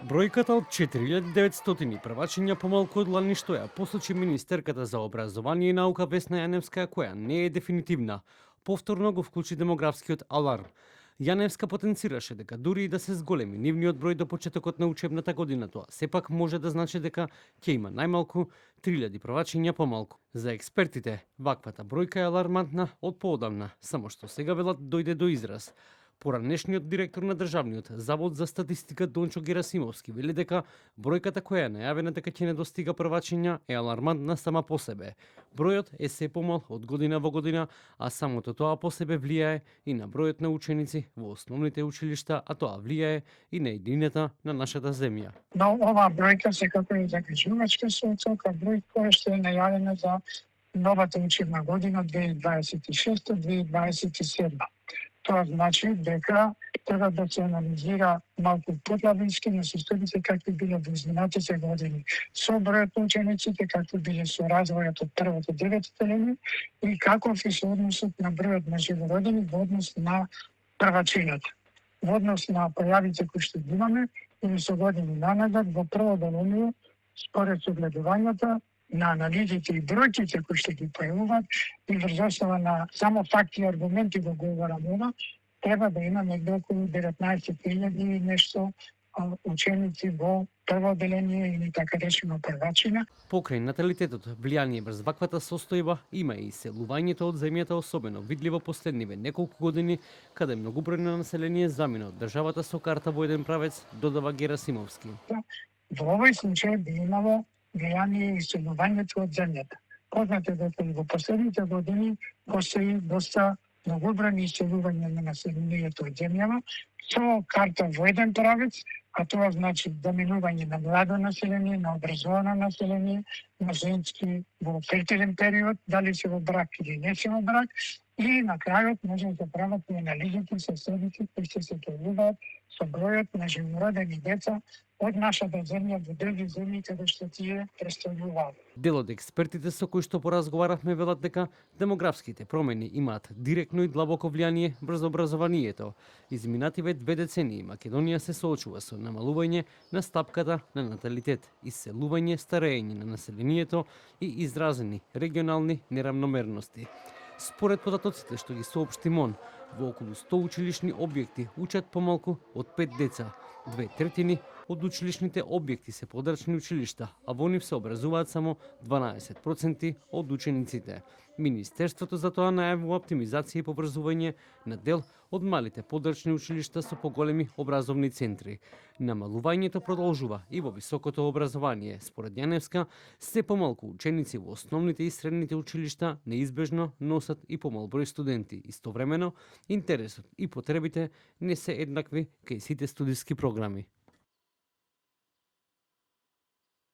Бројката од 4900 првачиња помалку од лани што ја посочи министерката за образование и наука Весна Јаневска, која не е дефинитивна. Повторно го вклучи демографскиот аларм. Јаневска потенцираше дека дури и да се зголеми нивниот број до почетокот на учебната година, тоа сепак може да значи дека ќе има најмалку 3000 првачиња помалку. За експертите, ваквата бројка е алармантна од поодамна, само што сега велат дојде до израз. Поранешниот директор на Државниот завод за статистика Дончо Герасимовски вели дека бројката која е најавена дека ќе недостига првачиња е алармантна сама по себе. Бројот е се помал од година во година, а самото тоа по себе влијае и на бројот на ученици во основните училишта, а тоа влијае и на единината на нашата земја. Но оваа бројка секако е закачувачка со оценка број која што е најавена за новата учебна година 2026-2027. Тоа значи дека треба да се анализира малку подлабински на состојбите какви биле во изминатите години со бројот на учениците, какви биле со развојот од првото девето деление и каков е соодносот на бројот на живородени во однос на првачињата. Во однос на појавите кои што ги имаме, или со години наназад во прво деление, според согледувањата на анализите и бројките кои што ги појавуваат и врз основа на само факти и аргументи го говорам ова, треба да има негде околу 19.000 и нешто ученици во прво деление или така речено првачина. Покрај наталитетот, влијание врз ваквата состојба има и селувањето од земјата, особено видливо последниве неколку години, каде многубројно население замина од државата со карта во еден правец, додава Герасимовски. Во овој случај би имало влијание и селувањето од земјата. Познато е дека во последните години постои доста многобројни иселувања на населението од земјава со карта во еден правец, а тоа значи доминување на младо население, на образовано население, на женски во фертилен период, дали се во брак или не се во брак, и на крајот може да прават и анализите со следите кои се согледуваат со бројот на живородени деца од нашата земја во други земји каде што тие представуваат. Дел од експертите со кои што поразговаравме велат дека демографските промени имаат директно и длабоко влијание врз образованието. Изминативе 2 децении Македонија се соочува со намалување на стапката на наталитет, иселување, старење на населението и изразени регионални неравномерности. Според податоците што ги соопшти МОН, во околу 100 училишни објекти учат помалку од 5 деца. 2/3 од училишните објекти се подрачни училишта, а во нив се образуваат само 12% од учениците. Министерството за тоа најавува оптимизација и поврзување на дел од малите подрачни училишта со поголеми образовни центри. Намалувањето продолжува и во високото образование. Според Јаневска, се помалку ученици во основните и средните училишта неизбежно носат и помал број студенти. Истовремено, интересот и потребите не се еднакви кај сите студиски програми.